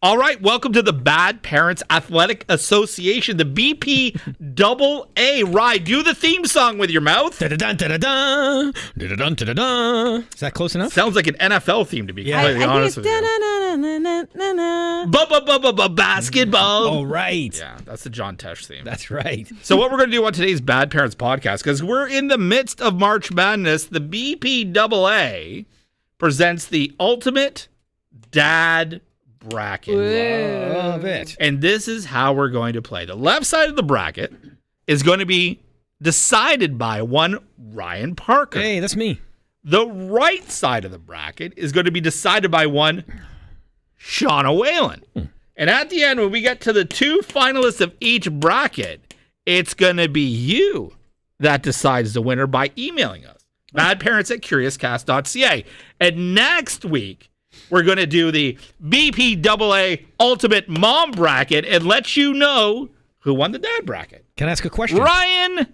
All right, welcome to the Bad Parents Athletic Association, the BPAA. Rye, do the theme song with your mouth. Da-da-dun, da-da-dun, da-da-dun, da-da-dun. Is that close enough? Sounds like an NFL theme, to be completely honest with you. Basketball. Oh, right. Yeah, that's the John Tesh theme. That's right. So what we're going to do on today's Bad Parents podcast, because we're in the midst of March Madness, the BPAA presents the Ultimate Dad Bracket. Love it. And this is how we're going to play. The left side of the bracket is going to be decided by one Ryan Parker. Hey, that's me. The right side of the bracket is going to be decided by one Shauna Whalen. And at the end, when we get to the two finalists of each bracket, it's going to be you that decides the winner by emailing us. badparents@curiouscast.ca. And next week, we're going to do the BPAA Ultimate Mom Bracket and let you know who won the Dad Bracket. Can I ask a question? Ryan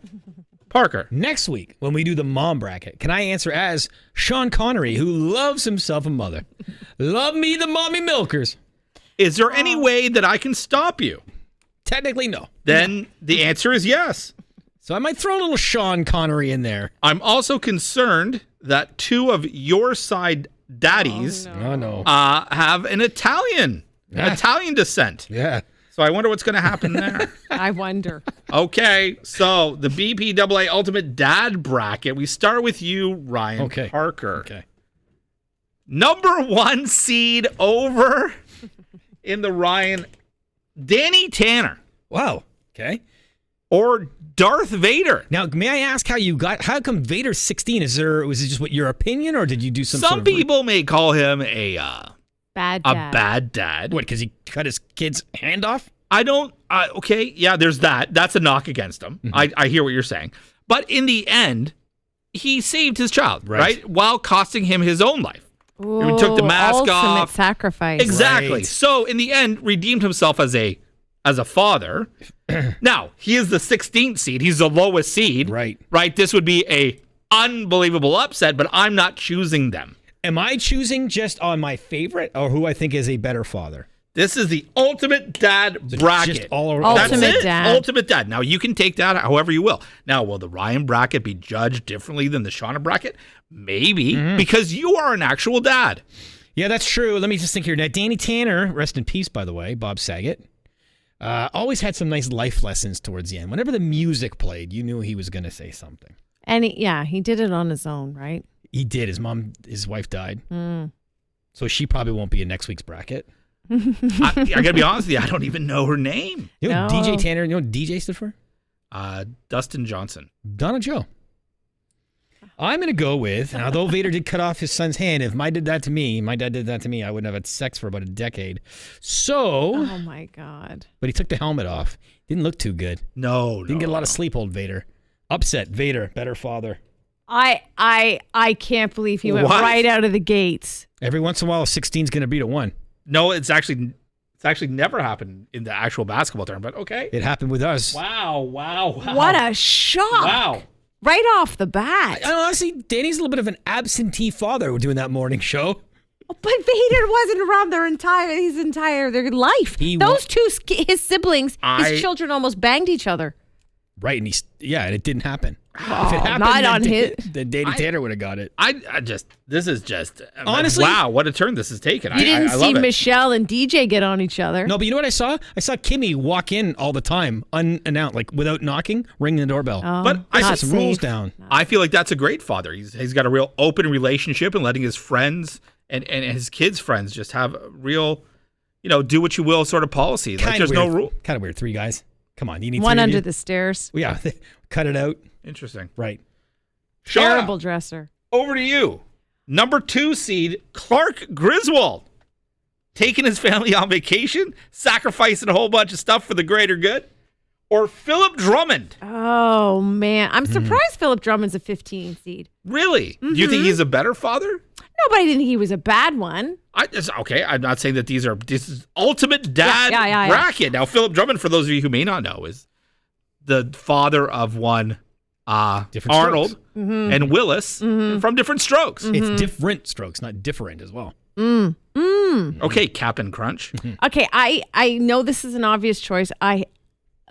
Parker. Next week, when we do the mom bracket, can I answer as Sean Connery, who loves himself a mother? Love me, the mommy milkers. Is there any way that I can stop you? Technically, no. Then the answer is yes. So I might throw a little Sean Connery in there. I'm also concerned that two of your side daddies have an Italian descent. Yeah. So I wonder what's going to happen there. I wonder. Okay, so the BPAA Ultimate Dad Bracket. We start with you, Ryan Parker. Okay. Number one seed over in the Ryan, Danny Tanner. Wow. Okay. Or Darth Vader. Now, may I ask how come Vader's 16? Was it just what your opinion, or did you do some Some people may call him a bad dad. bad dad. What, because he cut his kid's hand off? I don't, okay, yeah, there's that. That's a knock against him. Mm-hmm. I hear what you're saying. But in the end, he saved his child, right? While costing him his own life. Ooh, he took the mask ultimate off. Sacrifice. Exactly. Right. So in the end, redeemed himself as a father. Now, he is the 16th seed. He's the lowest seed. Right. Right? This would be a unbelievable upset, but I'm not choosing them. Am I choosing just on my favorite or who I think is a better father? This is the Ultimate Dad Bracket. Just all around. Ultimate Dad. Ultimate Dad. Now, you can take that however you will. Now, will the Ryan bracket be judged differently than the Shauna bracket? Maybe, because you are an actual dad. Yeah, that's true. Let me just think here. Now, Danny Tanner, rest in peace, by the way, Bob Saget, always had some nice life lessons towards the end. Whenever the music played, you knew he was going to say something. And he did it on his own, right? He did. His wife died. So she probably won't be in next week's bracket. I got to be honest with you, I don't even know her name. You know what DJ Tanner, you know what DJ stood for? Dustin Johnson. Donna Joe. I'm going to go with, and although Vader did cut off his son's hand, if my dad did that to me, I wouldn't have had sex for about a decade. So. Oh, my God. But he took the helmet off. Didn't look too good. Didn't get a lot of sleep, old Vader. Upset Vader, better father. I can't believe he went right out of the gates. Every once in a while, a 16's going to beat a 1. No, it's actually never happened in the actual basketball tournament, but okay. It happened with us. Wow. What a shock. Wow. Right off the bat. Honestly, Danny's a little bit of an absentee father doing that morning show. But Vader wasn't around their entire life. Those his siblings, his children almost banged each other. Right, and and it didn't happen. Oh, if it happened, not on his. Then Danny Tanner would have got it. This is just honestly. Wow, what a turn this has taken. You didn't see love Michelle and DJ get on each other. No, but you know what I saw? I saw Kimmy walk in all the time, unannounced, like without knocking, ringing the doorbell. Oh, but I set some rules down. I feel like that's a great father. He's got a real open relationship and letting his friends and his kids' friends just have a real, do what you will sort of policy. Like there's no rule. Kind of weird. 3 guys. Come on, you need one 3 under the stairs. Well, yeah, cut it out. Interesting. Right. Terrible dresser. Over to you. Number 2 seed, Clark Griswold. Taking his family on vacation, sacrificing a whole bunch of stuff for the greater good. Or Philip Drummond. Oh, man. I'm surprised Philip Drummond's a 15 seed. Really? Mm-hmm. Do you think he's a better father? No, but I didn't think he was a bad one. Okay, I'm not saying that this is ultimate dad bracket. Now, Philip Drummond, for those of you who may not know, is the father of one Arnold and Willis from Different Strokes. It's different strokes, not different as well. Okay, Captain Crunch. Okay, I know this is an obvious choice. I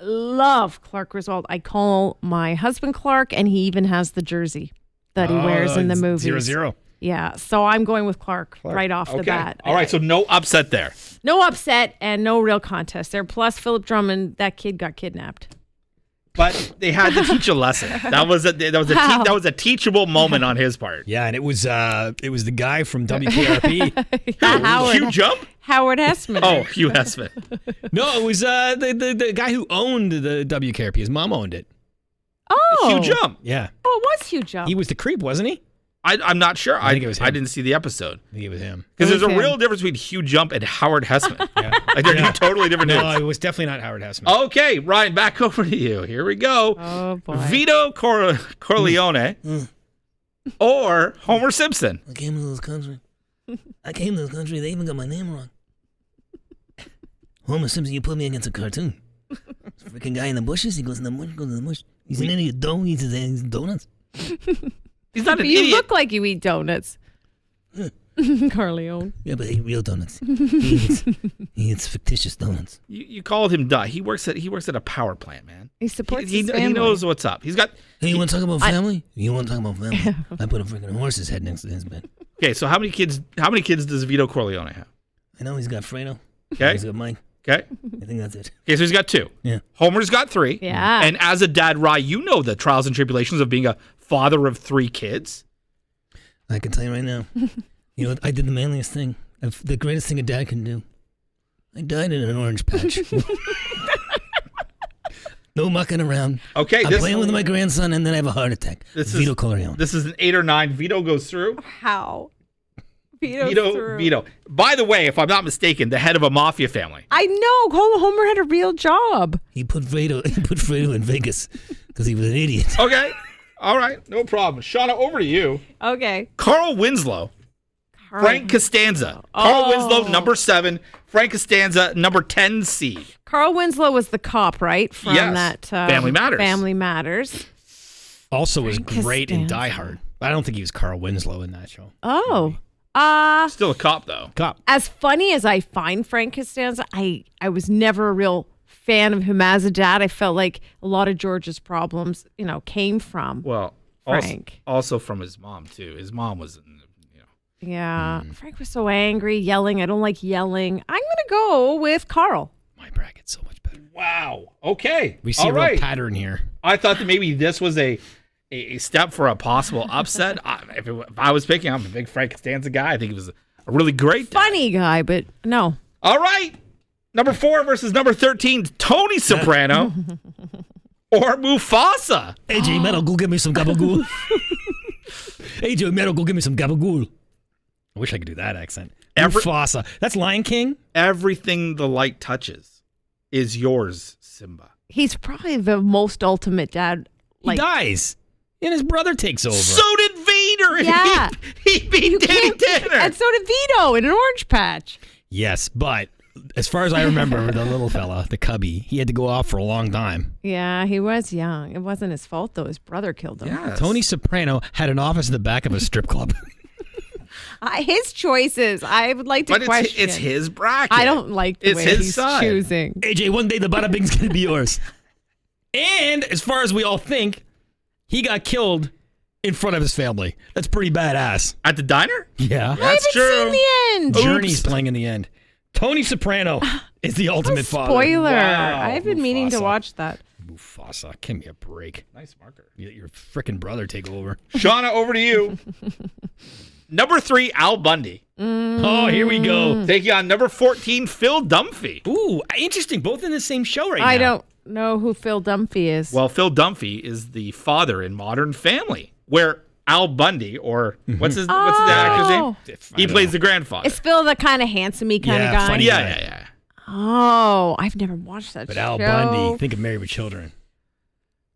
love Clark Griswold. I call my husband Clark, and he even has the jersey that he wears in the movies. 0-0. Yeah, so I'm going with Clark right off the bat. All right, so no upset there. No upset and no real contest there. Plus, Philip Drummond, that kid got kidnapped. But they had to teach a lesson. That was a teachable moment on his part. Yeah, and it was the guy from WKRP. Hugh Jump? Howard Hessman. Oh, Hugh Hessman. No, it was the guy who owned the WKRP. His mom owned it. Oh. Hugh Jump. Yeah. Oh, it was Hugh Jump. He was the creep, wasn't he? I'm not sure. I think it was him. I didn't see the episode. I think it was him. Because there's a Okay. real difference between Hugh Jump and Howard Hessman. Like they're two totally different No, dudes. it was definitely not Howard Hessman. Okay, Ryan, back over to you. Here we go. Oh, boy. Vito Corleone or Homer Simpson. I came to this country. They even got my name wrong. Homer Simpson, you put me against a cartoon. This freaking guy in the bushes, he goes in the bush. He's an idiot. He eats donuts. He's not an You idiot. look like you eat donuts. Corleone. Yeah, but he eat real donuts. He eats fictitious donuts. You called him duh. He works at a power plant, man. He supports He his family. knows what's up. He's got. Hey, you want to talk about family? I put a freaking horse's head next to his bed. Okay, so how many kids does Vito Corleone have? I know he's got Fredo. Okay. He's got Mike. Okay. I think that's it. Okay, so he's got 2. Yeah. Homer's got 3. Yeah. And as a dad, Rye, you know the trials and tribulations of being a father of 3 kids. I can tell you right now. You know what? I did the manliest thing. The greatest thing a dad can do. I died in an orange patch. No mucking around. Okay, I'm playing with my grandson, and then I have a heart attack. Vito Corleone. This is an 8 or 9. Vito goes through. How? Vito. Vito. By the way, if I'm not mistaken, the head of a mafia family. I know. Homer had a real job. He put Fredo in Vegas because he was an idiot. Okay. All right. No problem. Shauna, over to you. Okay. Carl Winslow. Frank Costanza. Carl Winslow, number 7. Frank Costanza, number 10 seed. Carl Winslow was the cop, right? From Yes. that Family Matters. Family Matters. Also was Frank great in Costanza. Die Hard. I don't think he was Carl Winslow in that show. Oh. Still a cop, though. Cop. As funny as I find Frank Costanza, I was never a real fan of him as a dad. I felt like a lot of George's problems, came from Well, Frank. Also from his mom, too. His mom was, Yeah. Frank was so angry, yelling. I don't like yelling. I'm going to go with Carl. My bracket's so much better. Wow. Okay. We see All a real right. pattern here. I thought that maybe this was a step for a possible upset. If I was picking, I'm a big Frank Costanza guy. I think it was a really great dad. Funny guy, but no. All right. Number 4 versus number 13, Tony Soprano or Mufasa. AJ Metal, go get me some gabagool. AJ Metal, go get me some gabagool. I wish I could do that accent. Every- Mufasa. That's Lion King? Everything the light touches is yours, Simba. He's probably the most ultimate dad. He dies. And his brother takes over. So did Vader. Yeah. He beat Danny Tanner. And so did Vito in an orange patch. Yes, but as far as I remember, the little fella, the cubby, he had to go off for a long time. Yeah, he was young. It wasn't his fault, though. His brother killed him. Yes. Tony Soprano had an office in the back of a strip club. His choices, I would like to But question. it's his bracket. I don't like the It's way his he's side. choosing. AJ, one day the bada bing's gonna be yours. And as far as we all think, he got killed in front of his family. That's pretty badass. At the diner? Yeah. I That's haven't true. seen the end. Journey's playing in the end. Tony Soprano is the ultimate father. Spoiler. Wow, I've been meaning to Mufasa. watch that. Mufasa, give me a break. Nice marker. You let your frickin' brother take over. Shauna, over to you. Number 3, Al Bundy. Oh, here we go. Taking on number 14, Phil Dunphy. Ooh, interesting. Both in the same show right now. I don't know who Phil Dunphy is. Well, Phil Dunphy is the father in Modern Family, where Al Bundy, or what's the actor's name? He plays the grandfather. Is Phil the kind of handsome-y kind Yeah, of guy? funny Yeah. Oh, I've never watched that But show. Al Bundy, think of Married with Children.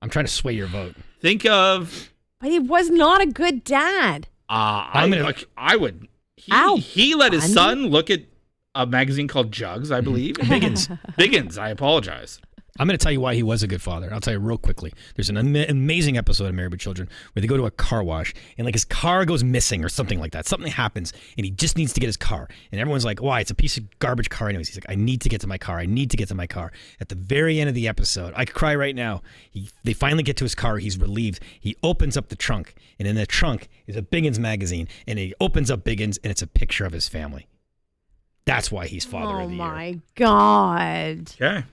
I'm trying to sway your vote. Think of. But he was not a good dad. I would. Al He let his Bundy? son look at a magazine called Jugs, I believe. Biggins. Biggins. I apologize. I'm going to tell you why he was a good father. I'll tell you real quickly. There's an amazing episode of Married with Children where they go to a car wash and like his car goes missing or something like that. Something happens and he just needs to get his car. And everyone's like, why? It's a piece of garbage car anyways. He's like, I need to get to my car. I need to get to my car. At the very end of the episode, I could cry right now. They finally get to his car. He's relieved. He opens up the trunk and in the trunk is a Biggins magazine and he opens up Biggins and it's a picture of his family. That's why he's father of the year. Oh my God. Okay.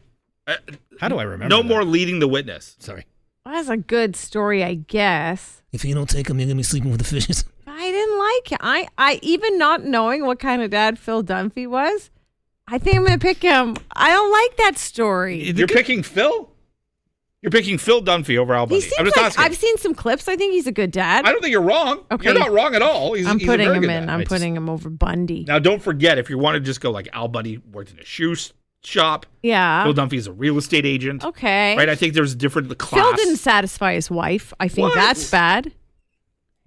How do I remember No that? more leading the witness. Sorry. Well, that's a good story, I guess. If you don't take him, you're going to be sleeping with the fishes. I didn't like it. I even not knowing what kind of dad Phil Dunphy was, I think I'm going to pick him. I don't like that story. You're picking Phil? You're picking Phil Dunphy over Al He Bundy. seems I'm just like, asking. I've seen some clips. I think he's a good dad. I don't think you're wrong. Okay. You're not wrong at all. He's I'm a putting very him good in. dad. I'm putting him over Bundy. Now, don't forget, if you want to just go like Al Bundy worked in a shoe shop, Yeah. Phil Dunphy is a real estate agent. Okay. Right? I think there's different class. Phil didn't satisfy his wife. I think What? that's bad.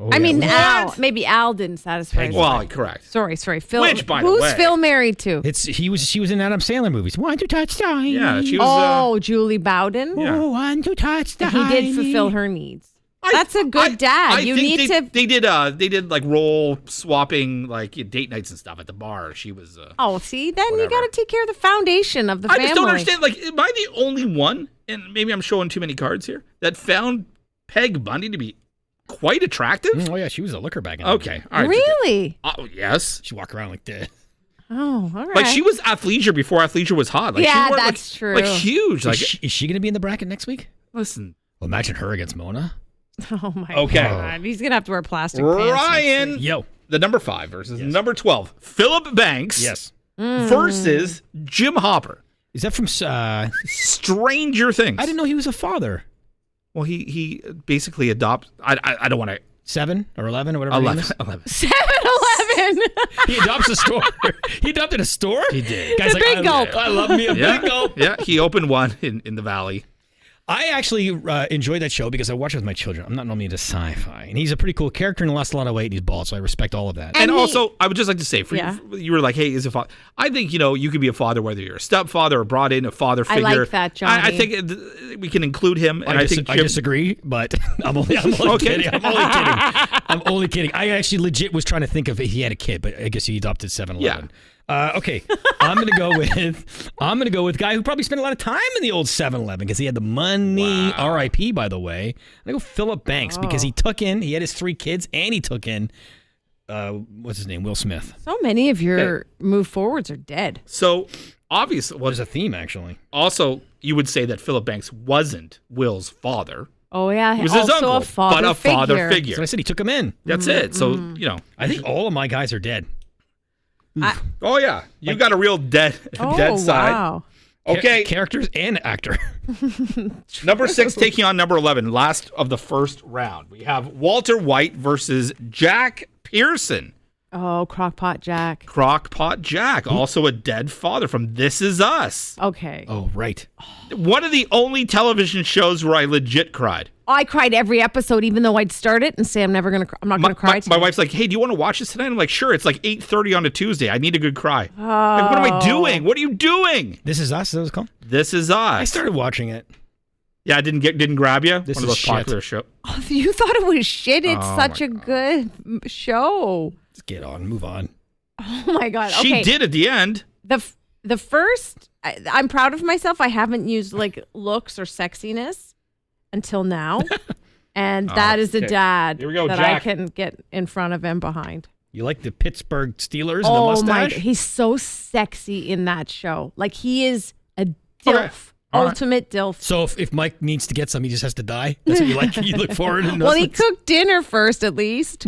Oh, I mean, What? Al. Maybe Al didn't satisfy his Well, wife. correct. Sorry. Phil. Which, by the who's way- Phil married to? she was in Adam Sandler movies. Want to touch the honey? Yeah, she was. Oh, Julie Bowden. Yeah. Oh, want to touch the He honey? did fulfill her needs. That's a good dad. I You think need they, to. They did like role swapping, like date nights and stuff at the bar. She was. Oh, see, then Whatever. you got to take care of the foundation of the I family. just don't understand. Like, am I the only one? And maybe I'm showing too many cards here. That found Peg Bundy to be quite attractive. Oh yeah, she was a looker back in. Okay, all right. Really? Oh yes. She walked around like this. Oh, all right. Like she was athleisure before athleisure was hot. Like, Yeah, she wore, that's like, true. Like huge. Like Is she going to be in the bracket next week? listen, Well, imagine her against Mona. Oh my Okay. God, he's gonna have to wear plastic pants. Ryan, Yo. the number 5 versus Yes. number 12, Philip Banks. Yes. Versus Jim Hopper. Is that from? Stranger Things. I didn't know he was a father. Well, he basically adopts. I don't want to. 7 or 11 or whatever. his name 11. is. 11. 7-Eleven. He adopts a store. He adopted a store. He did. Guys, The like, big gulp. I love me a big gulp. Yeah, he opened one in the valley. I actually enjoyed that show because I watch it with my children. I'm not normally into sci-fi, and he's a pretty cool character and lost a lot of weight. And he's bald, so I respect all of that. And he- also, I would just like to say, Yeah. you were like, hey, is a father. I think, you could be a father whether you're a stepfather or brought in a father I figure. like that, I Johnny. think we can include him. And I think I Jim, disagree, but I'm only Okay. kidding. I'm only kidding. I actually legit was trying to think of if he had a kid, but I guess he adopted 7-Eleven. Okay, I'm gonna go with guy who probably spent a lot of time in the old 7-Eleven because he had the money. Wow. R.I.P. By the way, I go Philip Banks because he had his 3 kids and he took in what's his name, Will Smith. So many of your move forwards are dead. So, obviously, There's a theme actually. also, you would say that Philip Banks wasn't Will's father. Oh yeah, He was also his uncle, a father but a father figure. So I said he took him in. That's it. So, I think all of my guys are dead. Oh, yeah. You got a real dead Oh side. wow. Okay. Characters and actor. Number 6 taking on number 11, last of the first round. We have Walter White versus Jack Pearson. Oh, Crockpot Jack. Crockpot Jack, also a dead father from This Is Us. Okay. Oh, right. One of the only television shows where I legit cried. I cried every episode, even though I'd start it and say I'm not gonna cry. My wife's like, hey, do you want to watch this tonight? I'm like, sure. It's like 8:30 on a Tuesday. I need a good cry. Like, what am I doing? What are you doing? This Is Us, is that what it's called? This Is Us. I started watching it. Yeah, I didn't grab you. This One of is those shit. popular shows. Oh, you thought it was shit. It's Oh, such my a good show. Let's get on, move on. Oh my God. She Okay. did at the end. The first, I'm proud of myself. I haven't used like looks or sexiness until now. And that is the okay. dad Here we go, that Jack. I can get in front of and behind. You like the Pittsburgh Steelers and the Oh my, mustache? he's so sexy in that show. Like he is a DILF, Okay. All right. ultimate DILF. So if Mike needs to get some, he just has to die? That's what you like? You look forward to Well, he cooked dinner first, at least.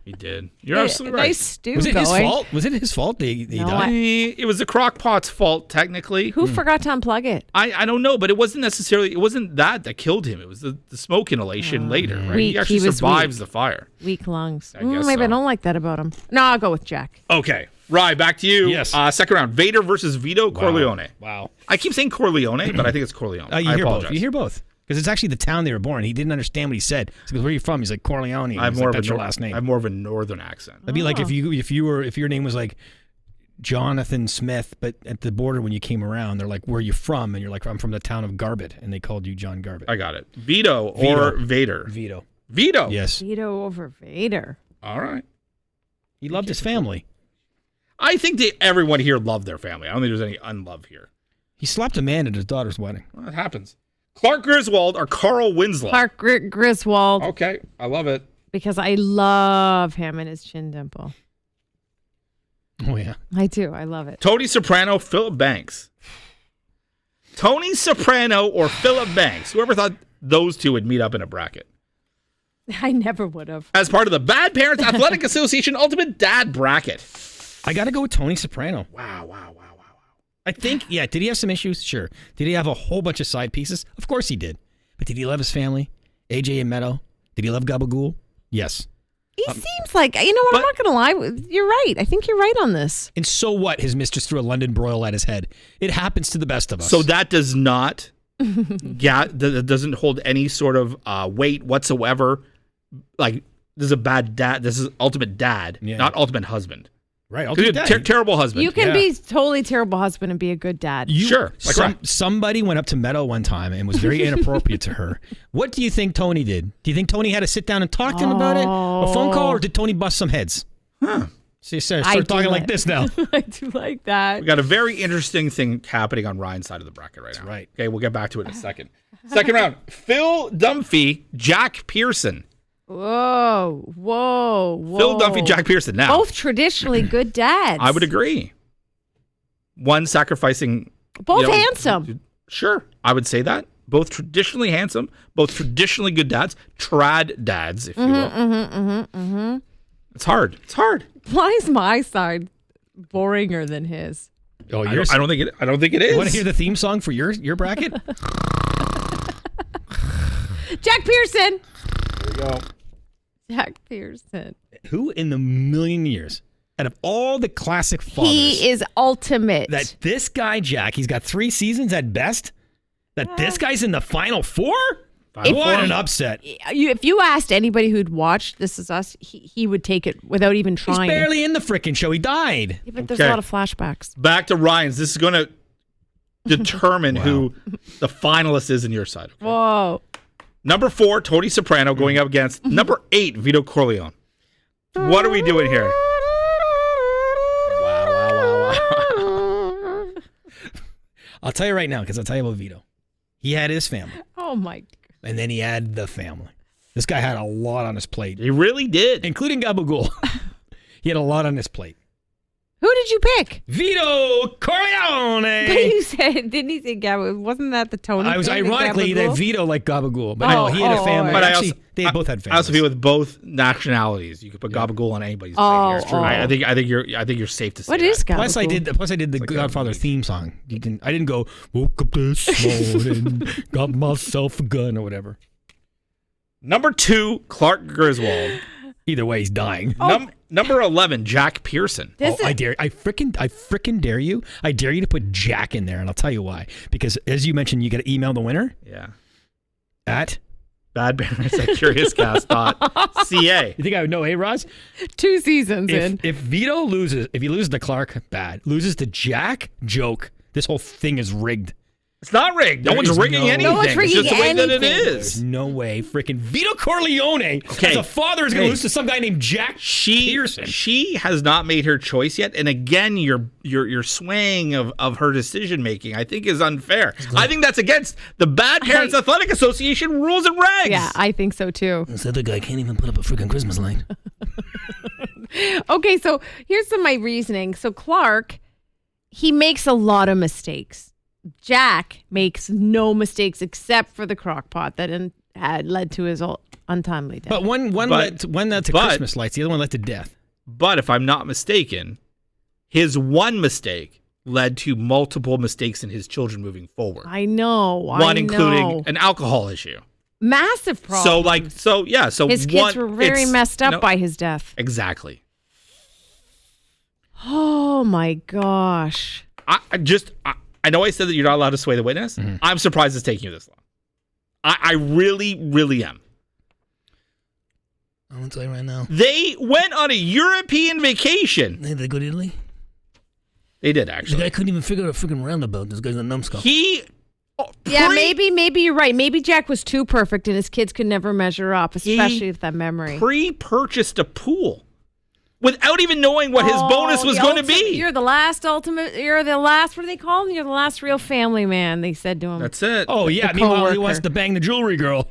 He did. You're absolutely right. Nice stew Was it going. his fault? Was it his fault that he No, died? It was the Crockpot's fault, technically. Who forgot to unplug it? I don't know, but it wasn't that killed him. It was the smoke inhalation later, right? Weak. He actually He was survives the fire. Weak lungs. I guess Maybe I so. don't like that about him. No, I'll go with Jack. Okay. Rye, back to you. Yes. Second round. Vader versus Vito Corleone. Wow. I keep saying Corleone, but I think it's Corleone. You I hear apologize. both. You hear both. Because it's actually the town they were born. He didn't understand what he said. He goes, "Where are you from?" He's like, "Corleone." I have He's more like, of "That's your last name." I have more of a northern accent. That'd be like if your name was like Jonathan Smith, but at the border when you came around, they're like, "Where are you from?" And you're like, "I'm from the town of Garbett," and they called you John Garbett. I got it. Vito or Vader? Vito. Vito. Yes. Vito over Vader. All right. He loved his family. I think everyone here loved their family. I don't think there's any unlove here. He slapped a man at his daughter's wedding. Well, it happens. Clark Griswold or Carl Winslow? Clark Griswold. Okay, I love it. Because I love him and his chin dimple. Oh, yeah. I do. I love it. Tony Soprano, Philip Banks. Tony Soprano or Philip Banks. Whoever thought those two would meet up in a bracket? I never would have. As part of the Bad Parents Athletic Association Ultimate Dad Bracket. I got to go with Tony Soprano. Wow. I think, yeah, did he have some issues? Sure. Did he have a whole bunch of side pieces? Of course he did. But did he love his family? AJ and Meadow? Did he love Gabagool? Yes. He seems like, you know what, I'm not going to lie. You're right. I think you're right on this. And so what? His mistress threw a London broil at his head. It happens to the best of us. So that does not, that doesn't hold any sort of weight whatsoever. Like, this is a bad dad. This is ultimate dad, not ultimate husband. Right, ultimate dad. Terrible husband. You can be totally terrible husband and be a good dad. Sure. Somebody went up to Meadow one time and was very inappropriate to her. What do you think Tony did? Do you think Tony had to sit down and talk to him about it? A phone call, or did Tony bust some heads? Huh. So you start talking like this now. I do like that. We got a very interesting thing happening on Ryan's side of the bracket right now. Right. Okay, we'll get back to it in a second. Second round, Phil Dunphy, Jack Pearson. Whoa. Phil Dunphy, Jack Pearson. Now, both traditionally good dads. I would agree. One sacrificing. Both handsome. Sure, I would say that. Both traditionally handsome, both traditionally good dads, trad dads, if you will. It's hard. Why is my side boringer than his? Oh, I don't think it is. You want to hear the theme song for your bracket? Jack Pearson. There we go. Jack Pearson. Who in the million years, out of all the classic fathers, He is ultimate. that this guy, Jack, he's got 3 seasons at best, that this guy's in the final 4? What an upset. If you asked anybody who'd watched This Is Us, he would take it without even He's trying. barely in the frickin' show. He died. Yeah, but there's a lot of flashbacks. Back to Ryan's. This is going to determine who the finalist is in your side. Okay? Whoa. Number 4, Tony Soprano going up against number 8, Vito Corleone. What are we doing here? Wow. I'll tell you right now, because I'll tell you about Vito. He had his family, Oh, my. and then he had the family. This guy had a lot on his plate, He really did. including Gabagool. He had a lot on his plate. Who did you pick? Vito Corleone! But you said, didn't he say Gabagool? Wasn't that the Tony I was thing, the ironically that Gabagool? Vito like Gabagool, but no, he had a family. But Actually, they both had I families. also feel with both nationalities. You could put Gabagool on anybody's plate here. I think you're safe to say What that. is Gabagool? Plus, I did the Godfather theme song. I didn't go woke up this morning, got myself a gun or whatever. Number 2, Clark Griswold. Either way, he's dying. Number 11, Jack Pearson. I frickin' dare you. I dare you to put Jack in there, and I'll tell you why. Because as you mentioned, you got to email the winner Yeah. at. badparents@curiouscast.ca. You think I would know, Roz? 2 seasons in. If Vito loses, if he loses to Clark, bad. Loses to Jack, joke. This whole thing is rigged. It's not rigged. No There one's is rigging no- anything. No one's rigging it's just the way that it anything. is. There's no way frickin' Vito Corleone as a father is going to lose to some guy named Jack Pearson. She has not made her choice yet, and again, your swaying of her decision making, I think, is unfair. I think that's against the Bad Parents Athletic Association rules and regs. Yeah, I think so too. This other guy can't even put up a freaking Christmas light. Okay, so here's my reasoning. So Clark, he makes a lot of mistakes. Jack makes no mistakes except for the crock pot that had led to his untimely death. But one led to Christmas lights. The other one led to death. But if I'm not mistaken, his one mistake led to multiple mistakes in his children moving forward. I know. One including an alcohol issue. Massive problem. So his kids were very messed up by his death. Exactly. Oh my gosh. I know I said that you're not allowed to sway the witness. Mm-hmm. I'm surprised it's taking you this long. I really, really am. I'm going to tell you right now. They went on a European vacation. Hey, they go to Italy? They did The actually. guy couldn't even figure out a freaking roundabout. This guy's a numbskull. He. Yeah, maybe you're right. Maybe Jack was too perfect and his kids could never measure up, especially He with that memory. Pre-purchased a pool without even knowing what his bonus was going to be. You're the last what do they call him? You're the last real family man, they said to him. That's it. Oh yeah. The Meanwhile, he coworker. wants to bang the jewelry girl,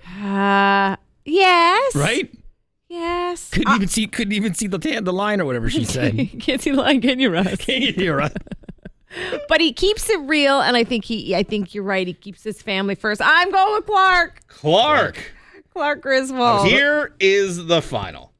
Yes. right? Yes. Couldn't even see the line or whatever she said. Can't see the line, can you, Russ? Can you hear us? But he keeps it real, and I think you're right. He keeps his family first. I'm going with Clark Griswold. Here is the final.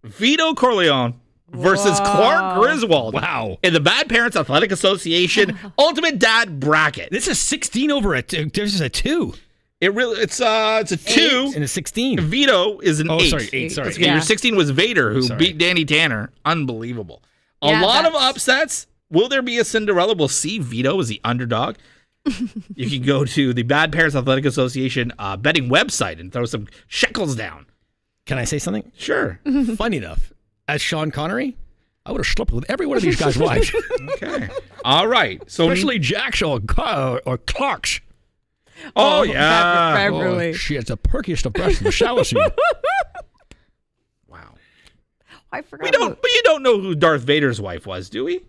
Vito Corleone versus Clark Griswold. Wow. In the Bad Parents Athletic Association Ultimate Dad Bracket. This is 16 over a 2. There's just a 2 It's a 2. and a 16. Vito is an 8. Sorry, 8. Sorry. Okay, your 16 was Vader, who Sorry. beat Danny Tanner. Unbelievable. A Yeah, lot of that's- upsets. Will there be a Cinderella? We'll see Vito as the underdog. You can go to the Bad Parents Athletic Association betting website and throw some shekels down. Can I say something? Sure. Funny enough, as Sean Connery, I would have slept with every one of these guys' wives, Okay. All right. So especially Jack's or Clark's. Oh, yeah. Beverly. Oh, she has the perkiest of breasts in the shower scene. Wow. I forgot. But you don't know who Darth Vader's wife was, do we?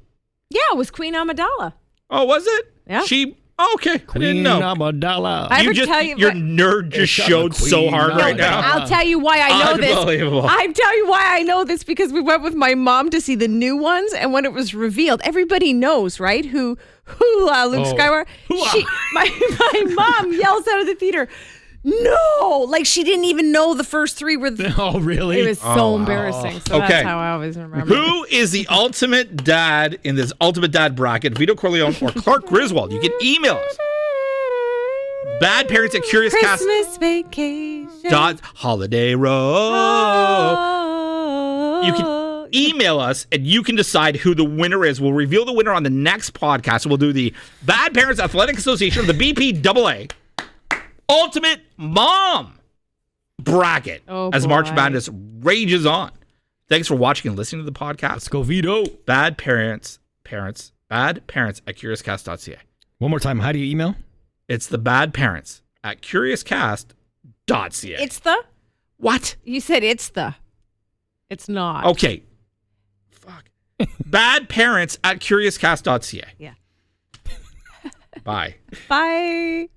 Yeah, it was Queen Amidala. Oh, was it? Yeah. She. Oh, okay. I didn't Queen know. Amidala. I would Just tell you, your but- nerd just It's showed the so Queen hard right Amidala. now. I'll tell you why I know this. Unbelievable. I'll tell you why I know this because we went with my mom to see the new ones, and when it was revealed, everybody knows, right? Who Luke Skywalker. My mom yells out of the theater, "No!" Like she didn't even know the first 3 were. Oh, really? It was so embarrassing. So Okay. that's how I always remember. Who is the ultimate dad in this ultimate dad bracket? Vito Corleone or Clark Griswold? You can email us. Badparents at CuriousCast. Christmas vacation. Holiday Row. You can email us and you can decide who the winner is. We'll reveal the winner on the next podcast. We'll do the Bad Parents Athletic Association of the BPAA Ultimate Mom bracket as March boy. Madness rages on. Thanks for watching and listening to the podcast. Let's go, Vito. Bad parents at curiouscast.ca. One more time. How do you email? It's the bad parents at curiouscast.ca. It's the. What? You said it's the. It's not. Okay. Fuck. Bad parents at curiouscast.ca. Yeah. Bye. Bye.